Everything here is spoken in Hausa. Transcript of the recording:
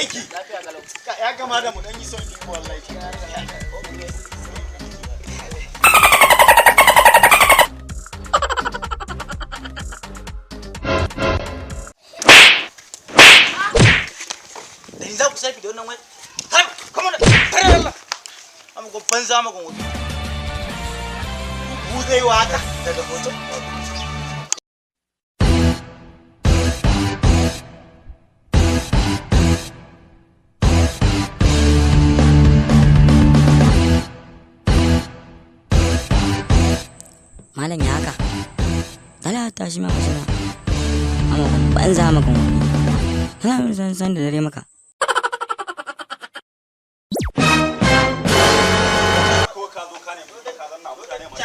aiki. Ya gama da mu dan yi sauki wallahi. Da ni za ku safi da wannan wai. Har kuma da fara Allah. Amma ko banza maka wuce. Ku zai waka daga hoto. Malam ya haka dala tashi maka suna amma banza maka wani san da dare maka ko ka zo ka ne ka zanna mutane ma